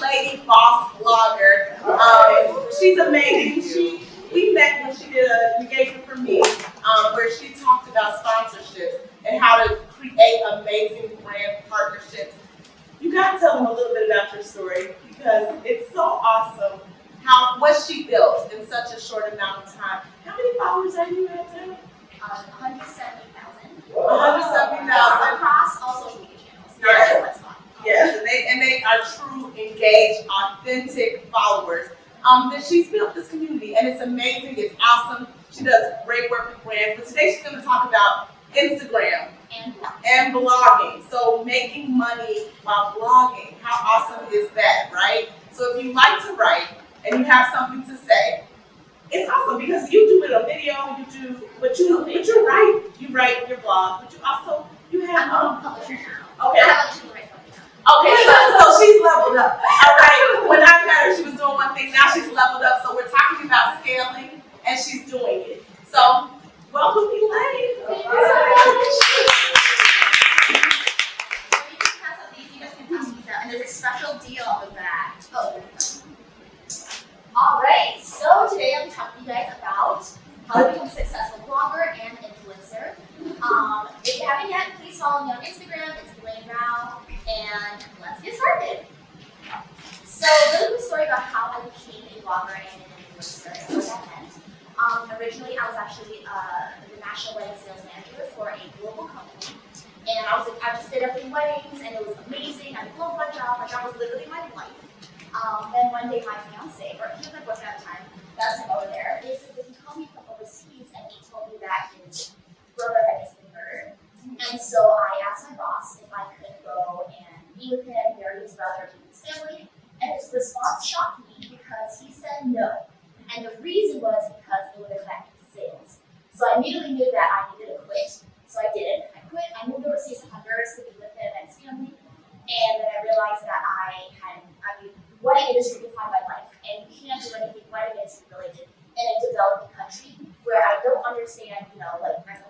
Lady Boss blogger. She's amazing. We met when she did an engagement for me, where she talked about sponsorships and how to create amazing brand partnerships. You gotta tell them a little bit about your story because it's so awesome how what she built in such a short amount of time. How many followers are you at now? 170,000. 170,000 across all social media channels. Yes. Yes, and they are true, engaged, authentic followers. That she's built this community, and it's amazing. It's awesome. She does great work with brands. But today she's going to talk about Instagram and blogging. So making money while blogging. How awesome is that, right? So if you like to write and you have something to say, it's awesome because you do it on video. You do, but you write your blog, but you also you have I'm a publisher now. okay. I have a right. Okay, so she's leveled up. All right. When I met her, she was doing one thing. Now she's leveled up. So we're talking about scaling, and she's doing it. So welcome, Elaine. Thank you so much. You can pass out these. You guys can pass these out, and there's a special deal with that. Oh. All right. So today I'm talking to you guys about how to become a successful blogger and influencer. If you haven't yet, please follow me on Instagram. It's Elaine Rao. And let's get started. So, a really quick story about how I became a blogger and an influencer and what that meant. Originally, I was actually the national wedding sales manager for a global company, and I just did everything weddings, and it was amazing. I loved my job. My job was literally my life. Then one day, my fiance, or he was my boyfriend at the time, that's him over there. Basically, he called me from overseas, and he told me that his brother had just been murdered. And so I asked my boss if I could go and be with him, marry his brother, and his family. And his response shocked me because he said no. And the reason was because it would affect sales. So I immediately knew that I needed to quit. So I did. I quit. I moved overseas to Honduras to be with him and his family. And then I realized that wedding industry defined my life. And you can't do anything wedding industry related in a developing country where I don't understand,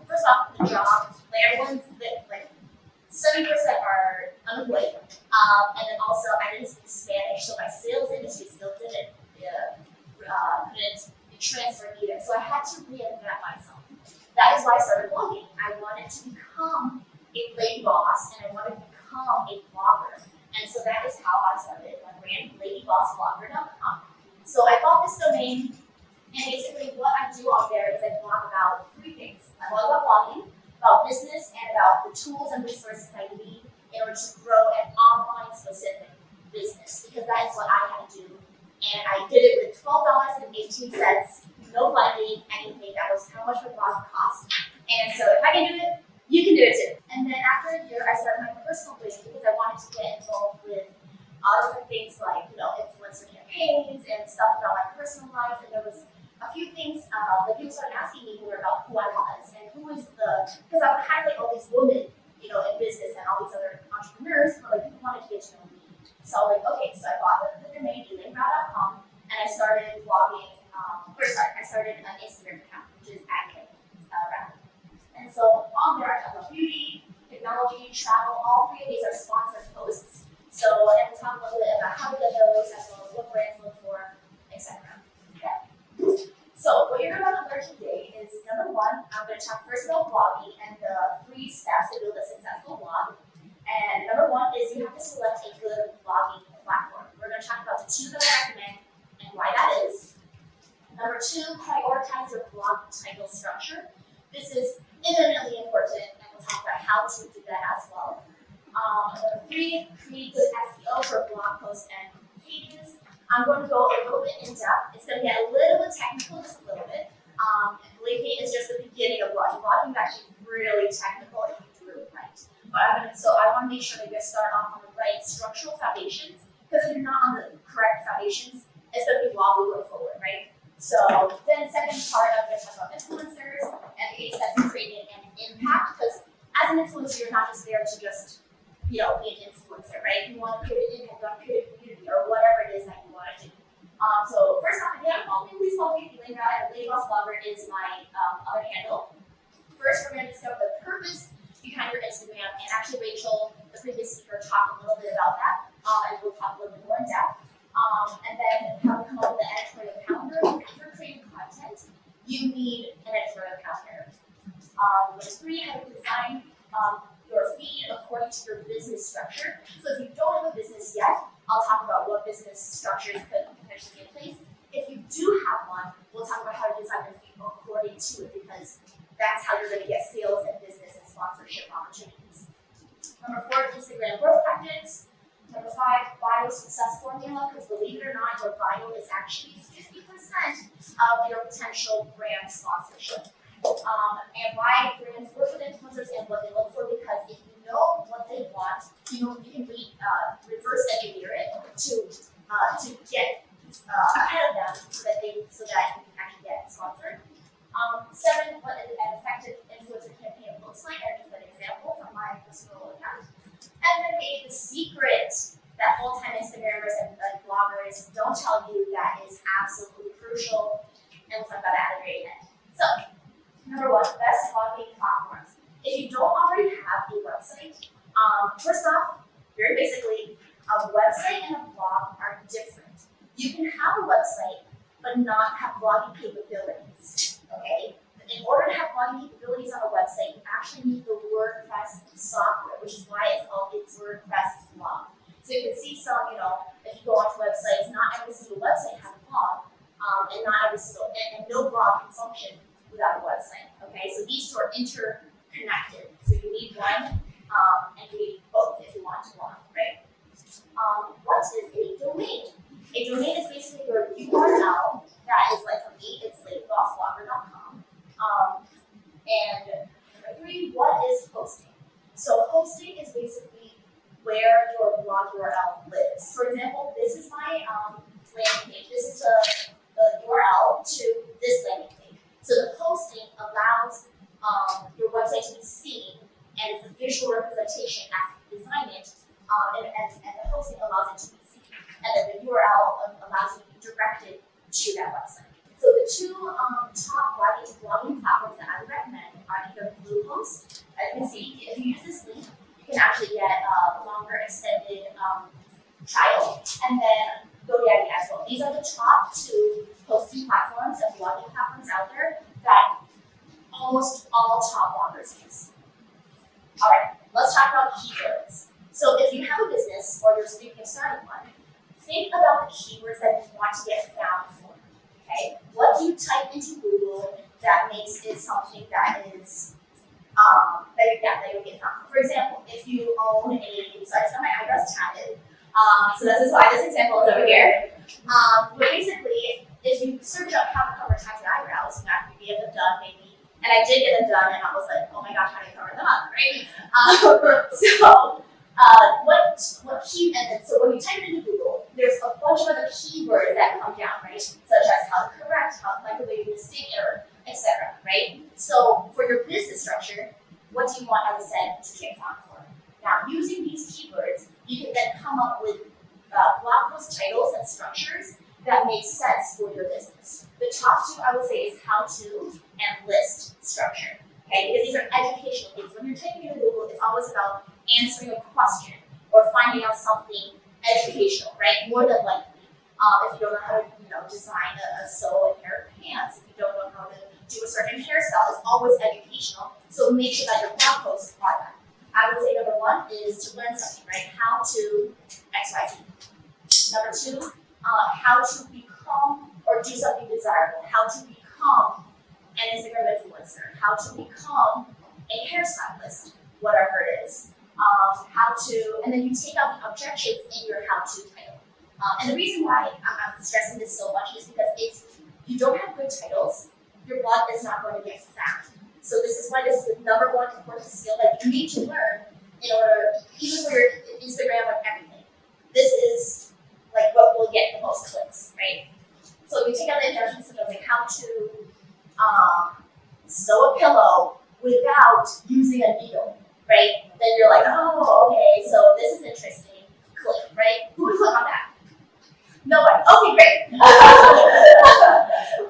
first off, the job, everyone's, 70% are unemployed. And then also, I didn't speak Spanish, so my sales industry skills couldn't transfer either. So I had to reinvent myself. That is why I started blogging. I wanted to become a lady boss, and I wanted to become a blogger. And so that is how I started my brand, ladybossblogger.com. So I bought this domain. And basically what I do on there is I blog about three things. I blog about blogging, about business, and about the tools and resources I need in order to grow an online specific business, because that is what I had to do. And I did it with $12.18, no funding, anything. That was how much my blog cost. And so if I can do it, you can do it too. And then after a year, I started my personal brand because I wanted to get involved with different things like, influencer campaigns and stuff about my personal life. And there was a few things that people started asking me more about who I was and who is because I would highlight all these women, in business and all these other entrepreneurs, but people wanted to get to know me. So I was like, okay, so I bought the domain, elainebrow.com, and I started blogging, I started an Instagram account, which is @Elaine. And so on there, I talk about beauty, technology, travel, all three of these are sponsored posts. So, and we'll talk a little bit about how to get those, as well as what brands to look for, etc. Okay. So what you're about to learn today is, number one, I'm going to talk first about blogging and the 3 steps to build a successful blog. And number one is you have to select a good blogging platform. We're going to talk about the 2 that I recommend and why that is. Number 2, prioritize your blog title structure. This is eminently important, and we'll talk about how to do that as well. Number 3, create good SEO for blog posts and pages. I'm going to go a little bit in depth. It's going to get a little bit technical, just a little bit. Believe me, it's just the beginning of blogging. Blogging is actually really technical if you do it right. So I want to make sure that you guys start off on the right structural foundations, because if you're not on the correct foundations, it's going to be wobbly going forward, right? So then the second part, I'm going to talk about influencers and the 8 steps to creating an impact, because as an influencer, you're not just there to just be an influencer, right? You want to create an impact, you want to create a community, or whatever it is that you want to do. So first off, if you haven't followed me, please follow me. Elaine Rao at Lady Boss Blogger is my other handle. First, we're going to discover the purpose behind your Instagram, and actually Rachel, the previous speaker, talked a little bit about that, and we'll talk a little bit more in depth. And then how to come up with an editorial calendar. If you're creating content, you need an editorial calendar. Number 3, how to design your feed according to your business structure. So if you don't have a business yet, I'll talk about what business structures could potentially be in place. If you do have one, we'll talk about how to design your feed according to it, because that's how you're going to get sales and business and sponsorship opportunities. Number 4, Instagram growth tactics. Number 5, bio success formula, because believe it or not, your bio is actually 50% of your potential brand sponsorship. And why brands work with influencers and what they look for, because if you know what they want, you can reverse engineer it to get ahead of them so that you can actually get sponsored. 7, what an effective influencer campaign looks like, and just an example from my personal account. And then 8, the secret that full-time Instagrammers and bloggers don't tell you that is absolutely crucial, and we'll talk about that at the very end. So, number 1, best blogging platforms. If you don't already have a website, first off, very basically, a website and a blog are different. You can have a website, but not have blogging capabilities, okay? In order to have blogging capabilities on a website, you actually need the WordPress software, which is why it's called a WordPress blog. So you can see some, if you go onto websites, not every single website has a blog, and not every single, and no blog can function without a website, okay? So these two are interconnected. So you need one, and you need both if you want to blog, right? What is a domain? A domain is basically your URL that is like for me, it's ladybossblogger.com. And number 3, what is hosting? So hosting is basically where your blog URL lives. For example, this is my landing page. This is the URL to this landing page. So the hosting allows your website to be seen, and it's a visual representation after you design it, and the hosting allows it to be seen. And then the URL allows you to be directed to that website. So the 2 top blogging platforms that I would recommend are either Bluehost. As you can see, if you use this link, you can actually get a longer extended trial, and then GoDaddy as well. These are the top 2 hosting platforms and blogging platforms out there that almost all top bloggers use. All right, let's talk about keywords. So if you have a business or you're thinking of starting one, think about the keywords that you want to get found for. Okay, what do you type into Google that makes it something that is that you'll get found for? For example, if you own a, so I just got my eyebrows tatted, so this is why this example is over here. But basically, if you search up how to cover tatted eyebrows, you have to get them done maybe. And I did get them done, and I was like, oh my gosh, how do you cover them up, right? So when you type it into Google, there's a bunch of other keywords that come down, right? Such as how to correct, like the way you mistake error, etc. Right? So for your business structure, what do you want, as I said, to get found for? Now, using these keywords, you can then come up with blog post titles and structures that make sense for your business. The top 2 I would say is how to and list structure. Okay, because these are educational things. When you're typing into Google, it's always about answering a question or finding out something educational, right? More than likely. If you don't know how to, design a sew a pair of pants, if you don't know how to do a certain hairstyle, it's always educational. So make sure that your blog posts are that. I would say number 1 is to learn something, right? How to XYZ. Number 2, how to become or do something desirable. How to become an Instagram influencer. How to become a hairstylist, whatever it is. And then you take out the objections in your how-to title. And the reason why I'm stressing this so much is because if you don't have good titles, your blog is not going to get found. So this is why this is the number 1 important skill that you need to learn in order, even for your Instagram and everything. This is like what will get the most clicks, right? So if you take out the objections, such as like how to sew a pillow without using a needle, right? Then you're like, oh, okay, so this is interesting. Click, right? Who would click on that? Nobody. Okay, great.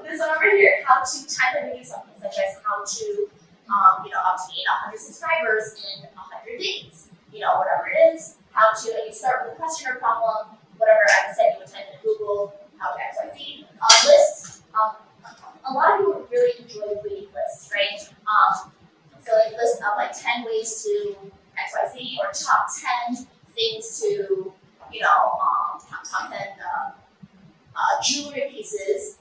This one over here, how to type and do something, such as how to, obtain 100 subscribers in 100 days. Whatever it is. How to, and you start with a question or problem, whatever, as I said, you would type in Google, how to XYZ, lists. A lot of people really enjoy reading lists, right? So like a list of like 10 ways to XYZ or top 10 things to, top 10 jewelry pieces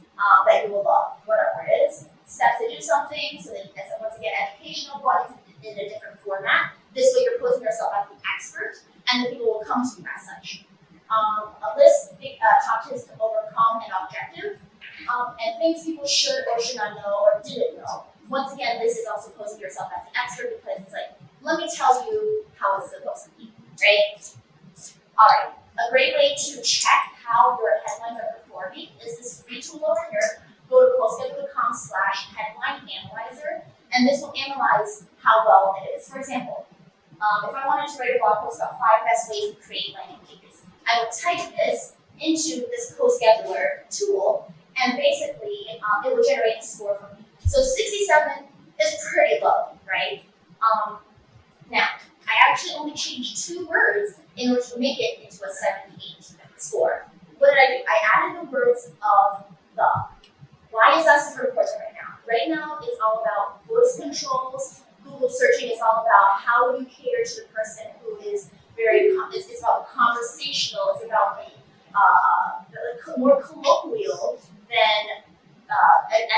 that you will love, whatever it is. Steps to do something, so that once again, educational, but it's in a different format. This way you're posing yourself as the expert, and the people will come to you as such. A list, top tips to overcome an objective, and things people should or should not know or didn't know. Once again, this is also posing yourself as the expert because it's like, let me tell you how it's supposed to be, right? All right, a great way to check how your headlines are performing is this free tool over here. Go to postschedule.com/headline analyzer, and this will analyze how well it is. For example, if I wanted to write a blog post about 5 best ways to create landing pages, I would type this into this CoScheduler tool, and basically it will generate a score for me. So 67 is pretty low, right? Now, I actually only changed 2 words in order to make it into a 78 score. What did I do? I added the words of the. Why is that super important right now? Right now, it's all about voice controls. Google searching is all about how you cater to the person who is it's about conversational. It's about the more colloquial than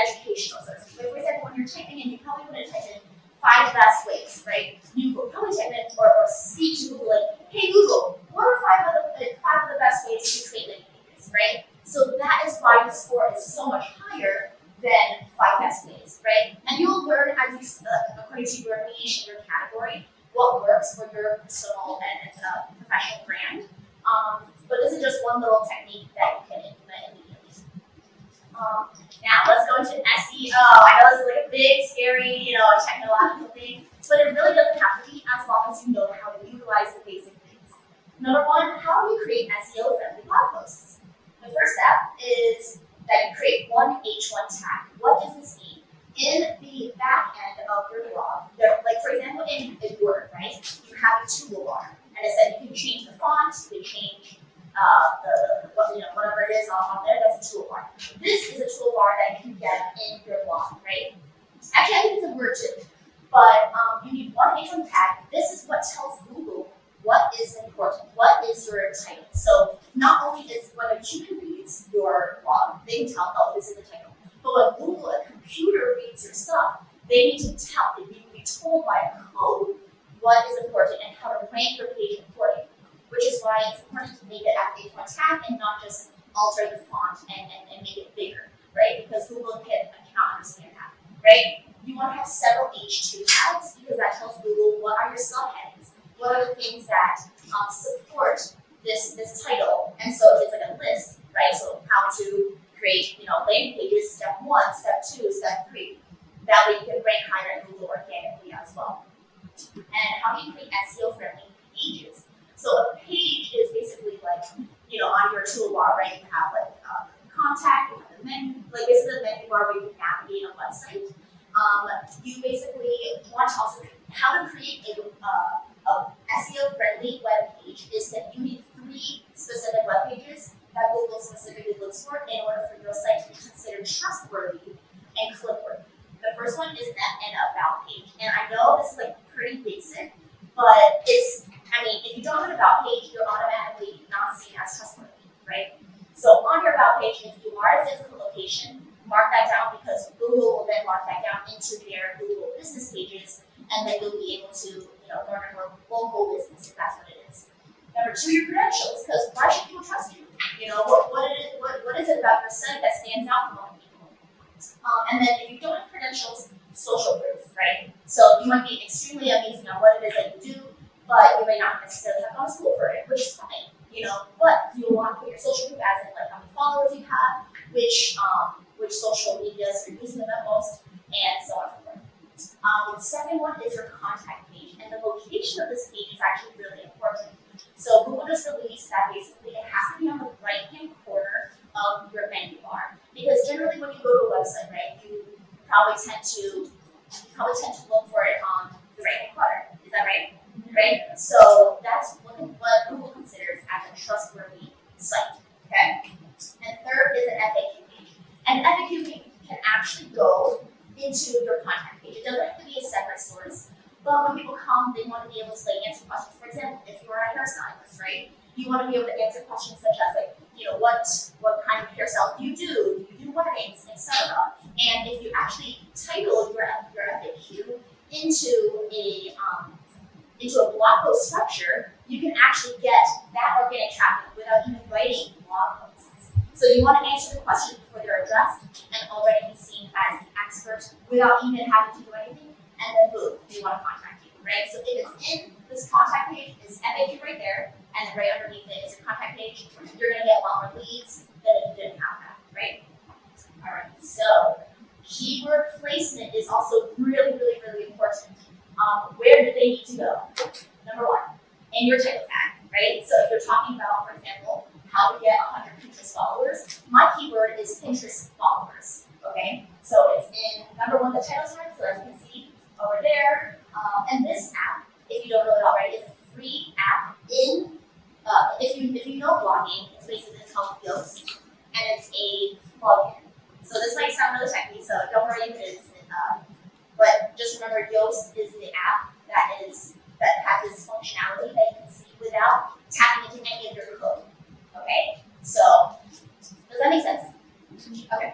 educational. So, for example, when you're typing in, you probably wouldn't type in 5 best ways, right? You would probably type in or speak to Google like, hey Google, what are 5 of the best ways to create landing pages, right? So that is why the score is so much higher than 5 best ways, right? And you'll learn as you, according to your niche and your category, what works for your personal and professional brand. But this is just one little technique that you can implement immediately. Now let's go into SEO. I know this is like a big, scary, technological thing, but it really doesn't have to be as long as you know how to utilize the basic things. Number 1, how do you create SEO-friendly blog posts? The first step is that you create one H1 tag. What does this mean? In the back end of your blog, like for example in Word, right? You have a toolbar, and it said you can change the font, you can change whatever it is on there. That's a toolbar. This is a toolbar that you can get in your blog, right? Actually, I think it's a Word too, but you need one H1 tag. This is what tells Google what is important, what is your title. So not only is when a human reads your blog, they can tell, oh, this is the title. But when Google, a computer, reads your stuff, they need to tell, they need to be told by a code what is important and how to rank your page accordingly. Which is why it's important to make it at the H1 tag and not just alter the font and make it bigger, right? Because Google cannot understand that, right? You want to have several H2 tags because that tells Google what are your subheadings, what are the things that support this title, and so it's like a list, right? So how to create, landing pages, step 1, step 2, step 3. That way you can rank higher in Google organically as well. And how do you create SEO-friendly pages? So a page is basically like, on your toolbar, right? You have like contact, you have the menu, like this is the menu bar where you can navigate a website. You basically want to also, how to create a SEO-friendly web page is that you need 3 specific web pages that Google specifically looks for in order for your site to be considered trustworthy and click-worthy. The first one is an about page. And I know this is like pretty basic, but if you don't have an about page, you're automatically not seen as trustworthy, right? So on your about page, if you are a physical location, mark that down because Google will then mark that down into their Google business pages, and then you'll be able to, learn more local business if that's what it is. Number 2, your credentials, because why should people trust you? What is it about your site that stands out from other people? And then if you don't have credentials, social proof, right? So you might be extremely amazing on what it is that you do, but you may not necessarily have gone to school for it, which is fine, but you'll want to put your social proof as in like how many followers you have, which social medias you're using them at most, and so on and so forth. The second one is your contact page, and the location of this page is actually really important. So Google just released that basically it has to be on the right-hand corner of your menu bar, because generally when you go to a website, right, you probably tend to look for it on the right-hand corner. Is that right? Right? So that's what Google considers as a trustworthy site. Okay? And third is an FAQ page. And an FAQ page can actually go into your contact page. It doesn't have to be a separate source, but when people come, they want to be able to like answer questions. For example, if you're a hairstylist, right? You want to be able to answer questions such as like, what kind of hairstyle do you do? Do you do weddings, etc. And if you actually title your FAQ into a blog post structure, you can actually get that organic traffic without even writing blog posts. So you want to answer the questions before they're addressed and already be seen as the expert without even having to do anything, and then boom, they want to contact you, right? So if it's in this contact page, it's FAQ right there, and then right underneath it is your contact page, you're going to get a lot more leads than if you didn't have that, right? All right, so keyword placement is also really, really, really important. Where do they need to go? Number one, in your title tag, right? So if you're talking about, for example, how to get 100 Pinterest followers, my keyword is Pinterest followers, okay? So it's in number one, the title tag, so as you can see over there. And this app, if you don't know it already, is a free app if you know blogging, it's called Yoast, and it's a plugin. So this might sound really techy, so don't worry if it is. But just remember, Yoast is the app that has this functionality that you can see without tapping into any of your code. Okay, so does that make sense? Okay.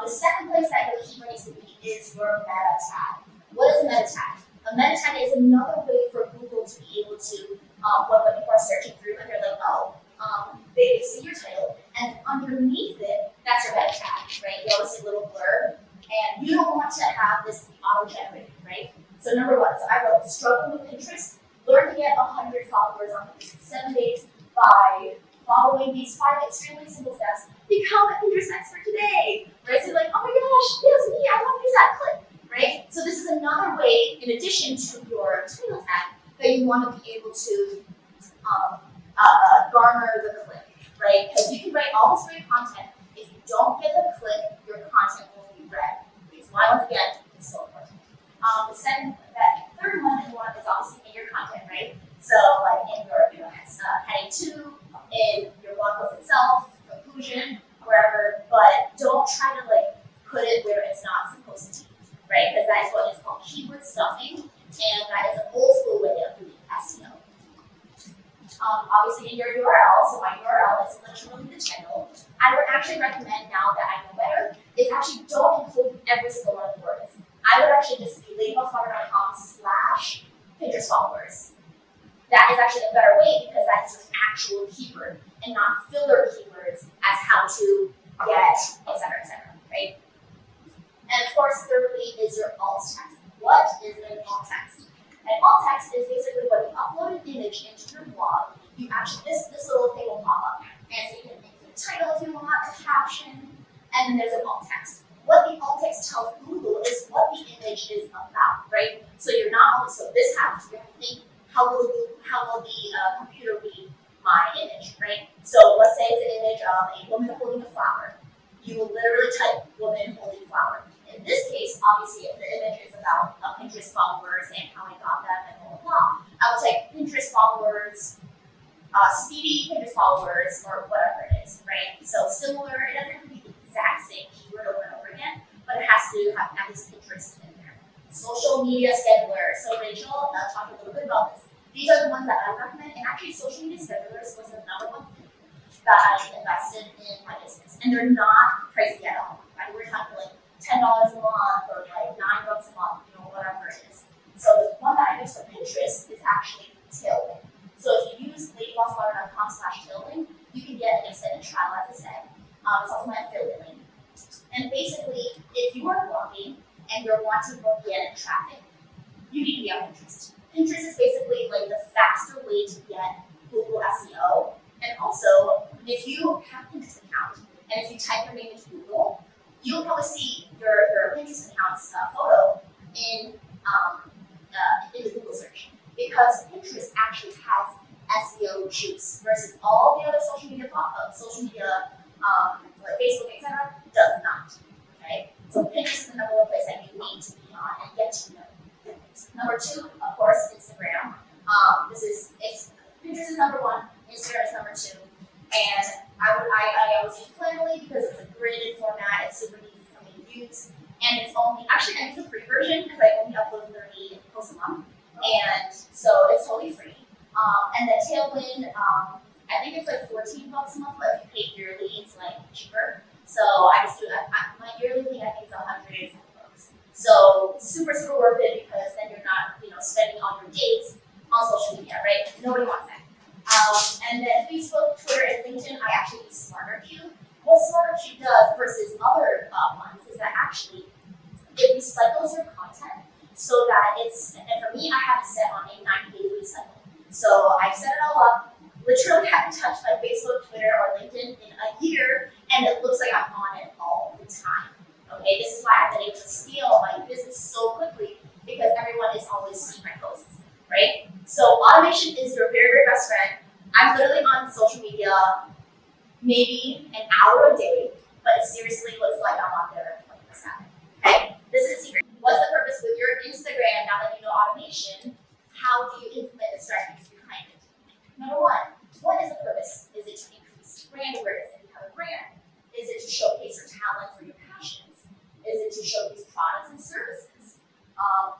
The second place that your keyword needs to be is your meta tag. What is a meta tag? A meta tag is another way for Google to be able to, when people are searching through and they're like, they see your title, and underneath it, that's your meta tag, right? You always see a little blurb, and you don't want to have this auto-generated, right? So number one, so I wrote, struggle with Pinterest, learn to get 100 followers on Pinterest in 7 days by following these 5 extremely simple steps. Become a Pinterest expert today, right? So you're like, oh my gosh, yes, me, I want to use that, click, right? So this is another way, in addition to your title tag, that you want to be able to garner the click, right? Because you can write all this great content. If you don't get the click, your content won't be read. Because why, once again, it's so important. That third one that you want is obviously in your content, right? So like in your heading 2, in your blog post itself, conclusion, wherever, but don't try to like put it where it's not supposed to be, right? Because that is what is called keyword stuffing, and that is an old school way of doing SEO. Obviously in your URL, so my URL is literally the title. I would actually recommend, now that I know better, is actually don't include every single one of the words. I would actually just be ladybufflower.com/Pinterest followers. That is actually a better way because that is an actual keyword and not filler keywords as how to get, etc., right? And of course, thirdly is your alt text. What is an alt text? An alt text is basically when you upload an image into your blog, you actually, this little thing will pop up. And so you can make the title if you want, a caption, and then there's an alt text. What the alt text tells Google is what the image is about, right? So you're not only, so this happens, you have to think, how will the computer read my image, right? So let's say it's an image of a woman holding a flower. You will literally type woman holding flower. In this case, obviously, if the image is about Pinterest followers and how I got them and blah, blah, blah, I will type Pinterest followers, speedy Pinterest followers, or whatever it is, right? So similar, it doesn't have to be the exact same keyword over and over again, but it has to have at least Pinterest in there. Social media scheduler. So Rachel talked a little bit about this. These are the ones that I recommend, and actually social media schedulers was the number one thing that I invested in my business. And they're not pricey at all. Right? We're talking like $10 a month or like $9 a month, whatever it is. So the one that I use for Pinterest is actually Tailwind. So if you use ladybossflower.com/Tailwind, you can get an extended trial, as I said. It's also my affiliate link. And basically, if you are blogging and you're wanting organic traffic, you need to be on Pinterest. Pinterest is basically like the faster way to get Google SEO. And also, if you have a Pinterest account, and if you type your name into Google, you'll probably see your Pinterest account's photo in the Google search. Because Pinterest actually has SEO juice versus all the other social media like Facebook, etc., does not. Okay? So Pinterest is the number one place that you need to be on and get to know. Number 2, of course, Instagram. Pinterest is number 1, Instagram is number 2. And and it's only, actually I use the free version because I only upload 30 posts a month, and so it's totally free. And the Tailwind, I think it's like $14 a month, but if you pay yearly, it's like cheaper. So I just do that. My yearly thing I think is $107. So super worth it because then you're not, spending all your days on social media, right? Nobody wants that. And then Facebook, Twitter, and LinkedIn, I actually use SmarterQ. What SmarterQ does versus other ones is that actually it recycles your content so that and for me, I have it set on a 90-day recycle. So I've set it all up, literally haven't touched my Facebook, Twitter, or LinkedIn in a year, and it looks like I'm on it all the time. Okay, this is why I've been able to scale my business so quickly because everyone is always seeing my posts, right? So automation is your very best friend. I'm literally on social media maybe an hour a day, but it seriously looks like I'm on there 24/7. Okay, this is a secret. What's the purpose with your Instagram now that you know automation? How do you implement the strategies behind it? Number one, what is the purpose? Is it to increase brand awareness if you have a brand? Is it to showcase your talents or your passions? Is it to showcase products and services?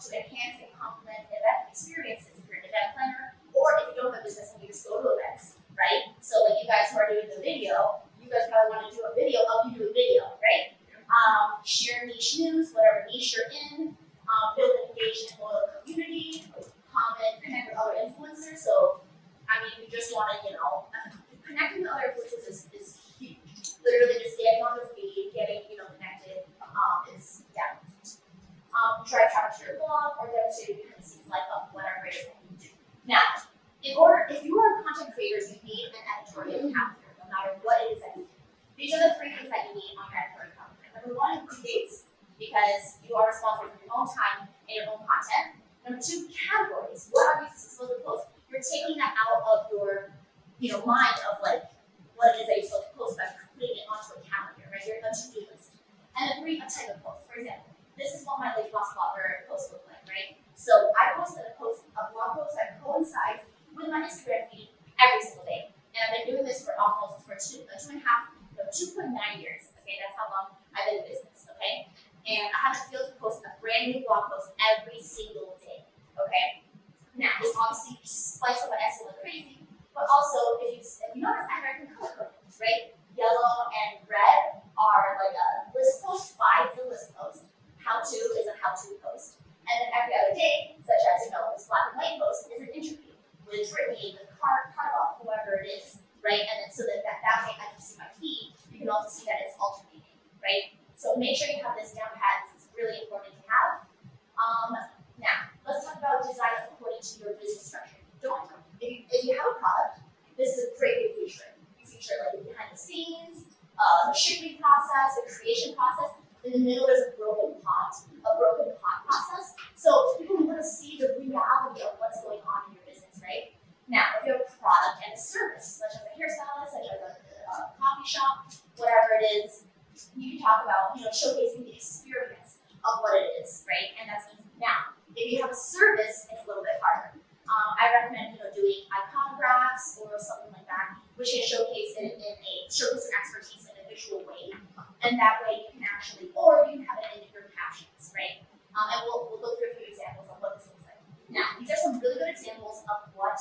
To enhance and complement event experiences if you're an event planner, or if you don't have a business and you just go to events, right? So like you guys who are doing the video, you guys probably want to do a video of you doing video, right? Share niche news, whatever niche you're in, build an engaged and loyal community, connect with other influencers. So, I mean, if you just want to, connecting with other influencers is huge. Literally just getting on the feed, getting, connected, is, yeah. Drive traffic to your blog or demonstrate behind the scenes life of whatever it is that you do. Now, if you are content creators, you need an editorial calendar, no matter what it is that you do. These are the 3 things that you need on your editorial calendar. Number 1, due dates, because you are responsible for your own time and your own content. Number 2, categories. What are you supposed to post? You're taking that out of your, mind of like what it is that you're supposed to post by putting it onto a calendar, right? You're a to-do list. And then 3, a type of post. For example, this is what my Lady Boss blogger post look like, right? So I posted a blog post that coincides with my Instagram feed every single day. And I've been doing this for almost 2.9 years. Okay, that's how long I've been in business, okay? And I have a feel to post a brand new blog post every single day, okay? Now, this obviously spikes up my SEO like crazy, but also, if you notice, I'm American color coded, right? Yellow and red are like a list post, 5 is a list post, how to is a how to post, and then every other day, such as, this black and white post is an interview with Brittany, the Carnival, whoever it is, right? And then so that way I can see my feed, you can also see that it's alternating, right? So make sure you have this down pat. It's really important to have. Now, let's talk about design according to your business structure. If you have a product, this is a great way to feature it. You feature like behind the scenes, the shipping process, the creation process. In the middle, there's a broken pot process. So people want to see the reality of what's going on in your business, right? Now, if you have a product and a service, such as a hairstylist, such as a coffee shop, whatever it is, you can talk about, showcasing the experience of what it is, right? And that's easy. Now, if you have a service, it's a little bit harder. I recommend, doing iconographs or something like that, which can showcase your expertise in a visual way, and that way you can actually, or you can have it in your captions, right? And we'll go through a few examples of what this looks like. Now, these are some really good examples of what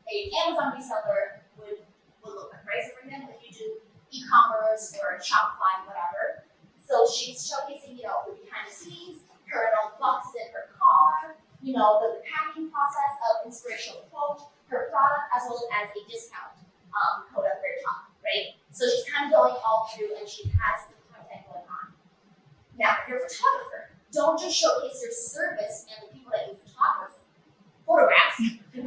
an Amazon reseller would look like, right? So for example, if you do e-commerce or Shopify, whatever, so she's showcasing, the behind the scenes, her boxes in her car, the packing process of inspirational quote, her product, as well as a discount code at the very top, right? So she's kind of going all through and she has the content going on. Now, if you're a photographer, don't just showcase your service and the people that you photographs. You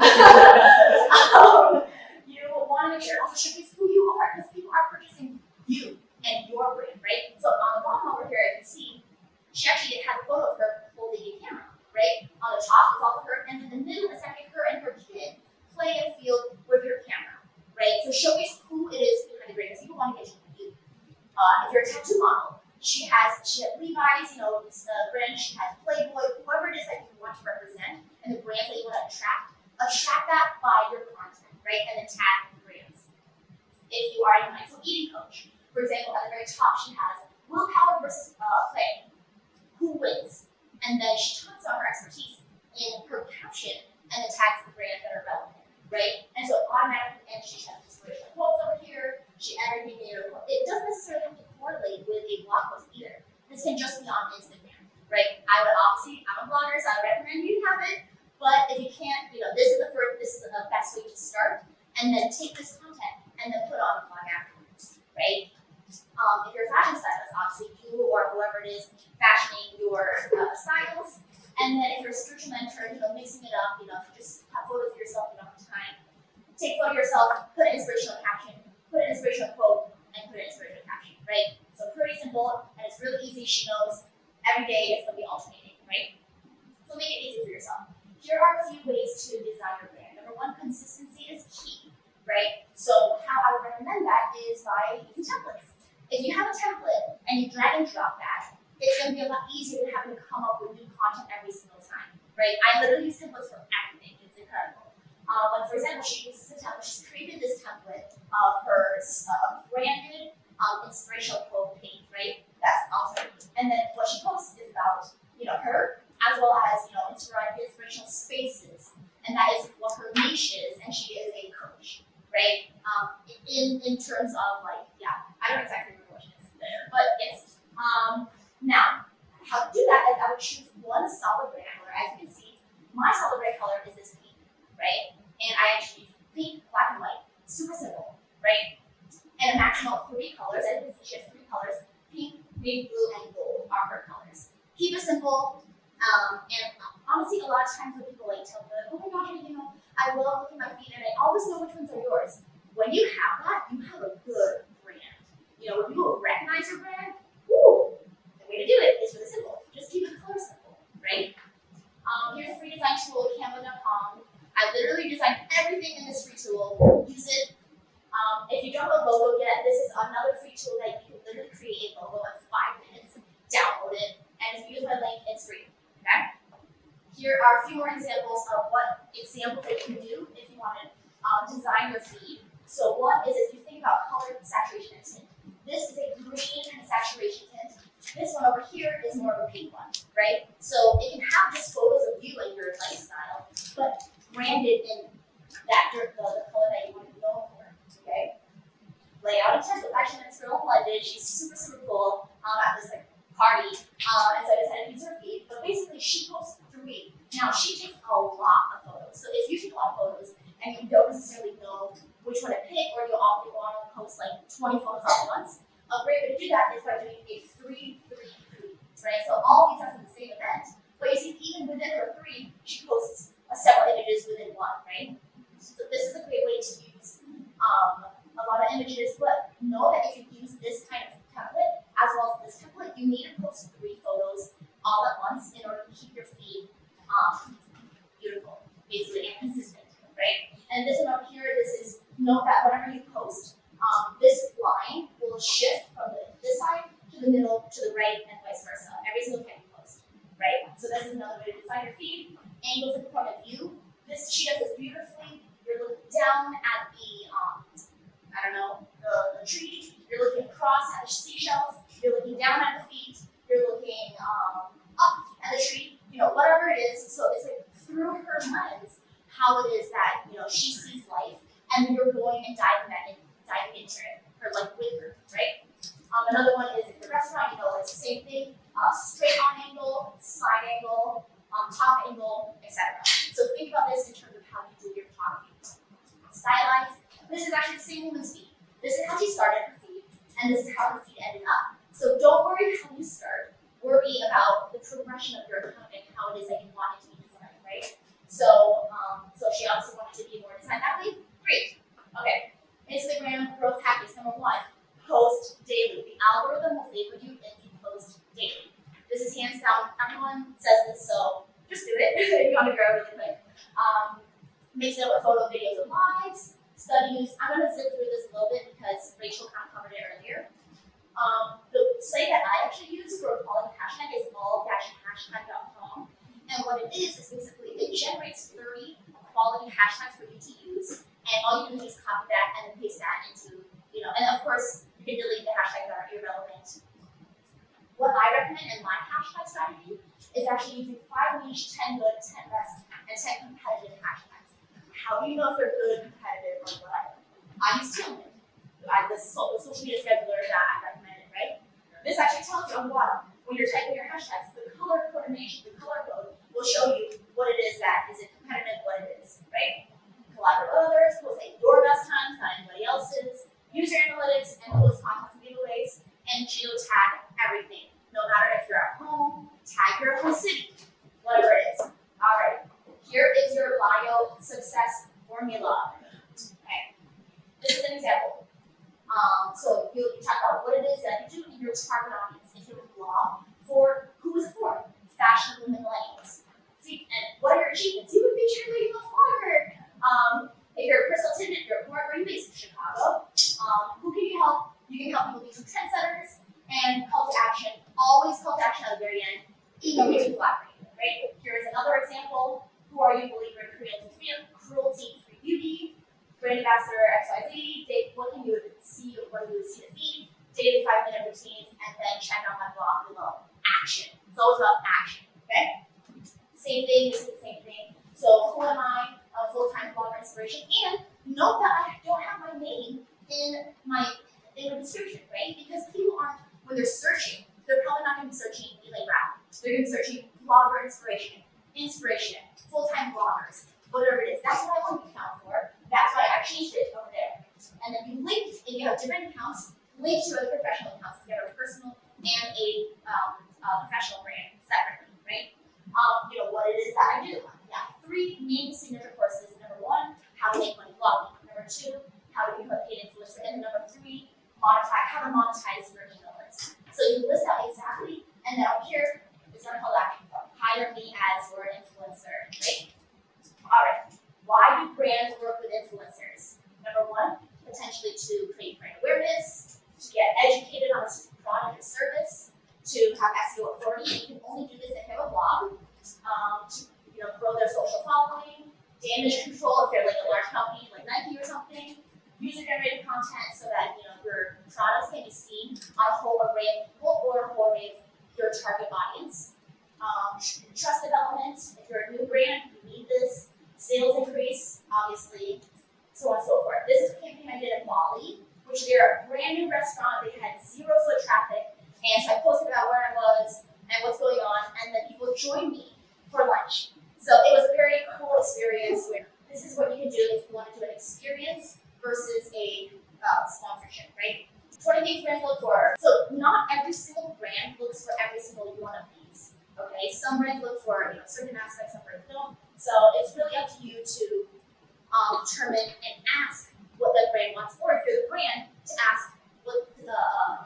want to make sure it also showcase who you are, because people are purchasing you and your brand, right? So on the bottom over here, you can see she actually had a photo of her holding a camera, right? On the top is all of her, and in the middle is actually her and her kid playing in the field with her camera, right? So showcase who it is behind the brand, because people want to get to know you. If you're a tattoo model, she has Levi's, brand, she has Playboy, whoever it is that you want to represent, and the brands that you want to attract that by your content, right? And then tag the brands. If you are a mindful eating coach, for example, at the very top she has willpower versus play. Who and then she talks about her expertise in her caption and the tags of brands that are relevant, right? And so automatically, and she has inspirational quotes over here, everything there. It doesn't necessarily have to correlate with a blog post either. This can just be on Instagram, right? I would obviously, I'm a blogger, so I would recommend you have it. But if you can't, this is the best way to start, and then take this content and then put it on the blog afterwards, right? If you're a fashion stylist, obviously you or whoever it is fashioning your styles, and then if you're a spiritual mentor, mixing it up, if you just have photos of yourself, you don't have time, take a photo of yourself, put an inspirational caption, put an inspirational quote, and put an inspirational caption, right? So pretty simple, and it's really easy. She knows every day it's going to be alternating, right? So make it easy for yourself. Here are a few ways to design your brand. Number one, consistency is key, right? So how I would recommend that is by using templates. If you have a template and you drag and drop that, it's going to be a lot easier than having to come up with new content every single time, right? I literally use templates for everything. It's incredible. For example, she uses a template. She's created this template of her branded inspirational quote page, right? That's awesome. And then what she posts is about, her, as well as, inspirational spaces. And that is what her niche is, and she is a coach, right? In terms of I don't exactly remember what she is there, but yes. Now, how to do that is I would choose one solid brand color. As you can see, my solid brand color is this pink, right? And I actually use pink, black, and white. Super simple, right? And a maximum of 3 colors. As you can see, she has 3 colors. Pink, navy blue, and gold are her colors. Keep it simple. And honestly, a lot of times when people tell me, oh my gosh, I love looking at my feet and I always know which ones are yours. When you have that, you have a good brand. When people recognize your brand, the way to do it is really simple. Just keep the color simple, right? Here's a free design tool, Canva.com. I literally designed everything in this free tool. Use it. If you don't have a logo yet, this is another free tool that you can literally create a logo in 5 minutes. Download it, and if you use my link, it's free. Okay? Here are a few more examples of what examples that you can do if you want to design your feed. So one is if you think about color, saturation, and tint. This is a green saturation tint. This one over here is more of a pink one, right? So it can have just photos of you and your lifestyle, but branded in that the color that you want to be known for, okay? Layout and template. Actually, this girl in London, she's super, super cool at this party, and so I decided to use her feed. But basically, she posts 3. Now, she takes a lot of photos. So if you take a lot of photos and you don't necessarily know which one to pick, or you want to post 20 photos all at once, a great way to do that is by doing a 3-3-3, right? So all these are from the same event, but you see, even within her 3, she posts several images within one, right? So this is a great way to use a lot of images, but know that if you use this kind of template, as well as this template, you need to post 3 photos all at once in order to keep your feed beautiful, basically, and consistent, right? And this one up here, note that whenever you post, this line will shift from this side to the middle, to the right, and vice versa, every single time you post, right? So this is another way to design your feed. Angles in point of view. She does this beautifully. You're looking down at the tree. You're looking across at the seashells. You're looking down at the feet. You're looking up at the tree. Whatever it is. So it's through her lens how it is that she sees life, and you're going and diving into it, her life with her, right? Another one is in the restaurant. It's the same thing. Straight on angle, side angle, top angle, etc. So think about this in terms of how you do your photography. Stylize. This is actually the same woman's feed. This is how she started her feed, and this is how her feed ended up. So don't worry how you start. Worry about the progression of your account and how it is that you want it to be designed, right? So she obviously wanted to be more designed that way. Great. Okay. Instagram growth tactics. Number 1, post daily. The algorithm will favor you if you post daily. This is hands down. Everyone says this, so just do it if you want to grow really quick. Mix it up with photo, videos, and lives. Studies. I'm going to zip through this a little bit because Rachel kind of covered it earlier. The site that I actually use for a quality hashtag is all-hashtag.com. And what it is basically it generates 30 quality hashtags for you to use. And all you do is copy that and then paste that into, and of course, you can delete the hashtags that are irrelevant. What I recommend in my hashtag strategy is actually using 5 niche, 10 good, 10 best, and 10 competitive hashtags. How do you know if they're good, competitive, or whatever? I use Tailwind, the social media scheduler that I recommended, right? This actually tells you on the bottom, when you're typing your hashtags, the color coordination, the color code will show you what it is that is it competitive, what it is, right? Collaborate with others, post at your best times, not anybody else's, user analytics, and post contests and giveaways, and geotag everything. No matter if you're at home, tag your whole city, whatever it is. All right, here is your bio success formula. Okay, this is an example. So you talk about what it is that you do in your target audience. If you're a blog, for who is it for? Fashion women millennials. See, and what are your achievements? You would feature Lady Love Blogger. If you're a personal attendant, you're more green based in Chicago. Who can you help? You can help people become trendsetters and call to action. Always call to action at the very end. Even if you collaborate, right? Here's another example. Who are you, believer in cruelty-free beauty? Brand ambassador XYZ. What can you see? What do you see the feed? Daily 5-minute routines, and then check out my blog below. Action. It's always about action. Okay. Same thing. This is the same thing. So who am I? A full-time blogger inspiration. And note that I don't have my name in the description, right? Because people aren't, when they're searching, they're probably not going to be searching Elaine Brown. They're going to be searching blogger inspiration, full-time bloggers, whatever it is. That's what I want to be found for. That's why I changed it over there. And then you link, if you have different accounts, link to other professional accounts. If you have a personal and a professional brand separately, right? What it is that I do. Yeah, 3 main signature courses. Number 1, how to make money blogging. Number 2, how to become a paid influencer. And number 3, how to monetize your email list. So you list out exactly, and then up here is our call to action. Hire me as your influencer, right? All right. Why do brands work with influencers? Number 1, potentially to create brand awareness, to get educated on a product or service, to have SEO authority. You can only do this if you have a blog. To grow their social following, damage control if they're like a large company like Nike or something, user-generated content so that your products can be seen on a whole array of people or a whole array of your target audience. Trust development, if you're a new brand, you need this. Sales increase, obviously, so on and so forth. This is a campaign I did in Bali, which they're a brand new restaurant. They had 0 foot traffic, and so I posted about where I was and what's going on, and then people joined me for lunch. So it was a very cool experience where this is what you can do if you want to do an experience versus a sponsorship, right? 20 things brands look for. So not every single brand looks for every single one of these. Okay, some brands look for certain aspects, some brands don't. So it's really up to you to determine and ask what that brand wants, or if you're the brand, to ask what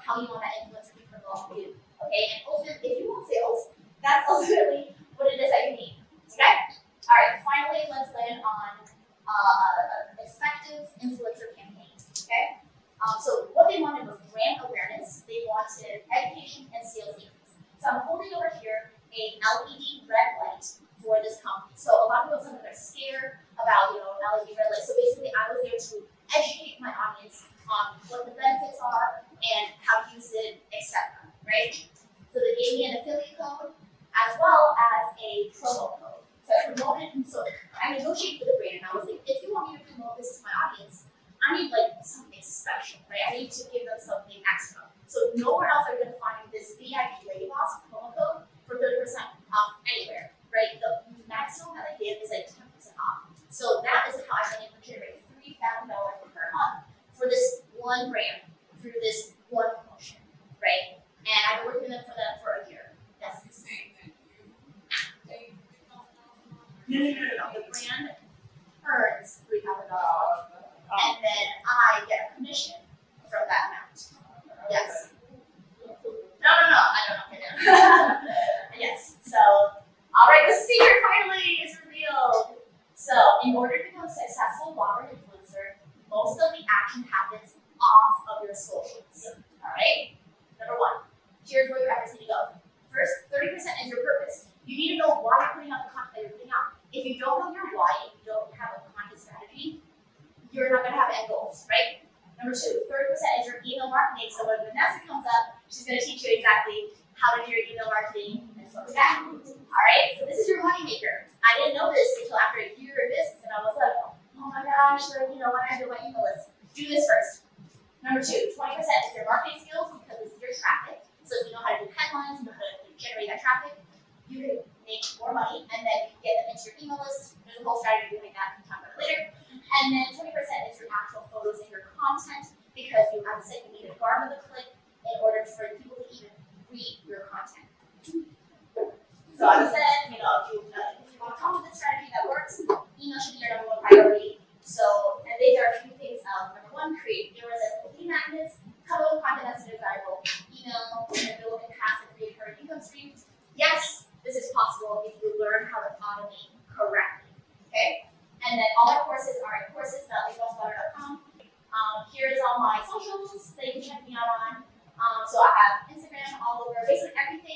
how you want that influencer to promote you. Okay, and ultimately, if you want sales, that's ultimately what it is that you need. Okay? All right, finally, let's land on an effective influencer campaign. Okay? So what they wanted was brand awareness, they wanted education and sales increase. So I'm holding over here a LED red light for this company. So a lot of people sometimes are scared about LED red light. So basically, I was there to educate my audience on what the benefits are and how to use it, etc. Right? So they gave me an affiliate code as well as a promo code. So I promoted, so I negotiated with the brand, and I was like, if you want me to promote this to my audience, I need something special, right? I need to give them something extra. So nowhere else are you gonna find this VIP Lady Boss promo code for 30% off anywhere, right? The maximum that I give is 10% off. So that is how I've been able to generate $3,000 per month for this one brand through this one promotion, right? And I've been working with them for a year. Yes. No. The brand earns $3,000, and then I get a commission from that amount. Yes. No, I don't know. Yes. So, all right, the secret finally is revealed. So, in order to become a successful blogger and influencer, most of the action happens off of your socials. All right. Number 1, here's where your efforts need to go. First, 30% is your purpose. You need to know why you're putting out the content that you're putting out. If you don't know your why, if you don't have a content strategy, you're not going to have end goals, right? Number 2, 30% is your email marketing. So when Vanessa comes up, she's going to teach you exactly how to do your email marketing and Okay. Alright, so this is your money maker. I didn't know this until after a year of business, and I was like, oh my gosh, like, when I do my email list, do this first. Number two, 20% is your marketing skills because this is your traffic. So if you know how to do headlines, you know how to generate that traffic, you can make more money and then you get them into your email list. There's a whole strategy behind that, we can talk about it later. And then 20% is your actual photos and your content because you, as I said, you need a bar with a click in order for people to even read your content. So as I said, if you want to come with a strategy that works, email should be your number one priority. So, and these are a few things. Number one, create irresistible lead magnets, cover with content that's desirable, email, and build and passive recurring income streams. Yes, this is possible if you learn how to automate correctly. Okay? And then all our courses are at courses.legalswatter.com. Here's all my socials that you can check me out on. So I have Instagram all over, basically everything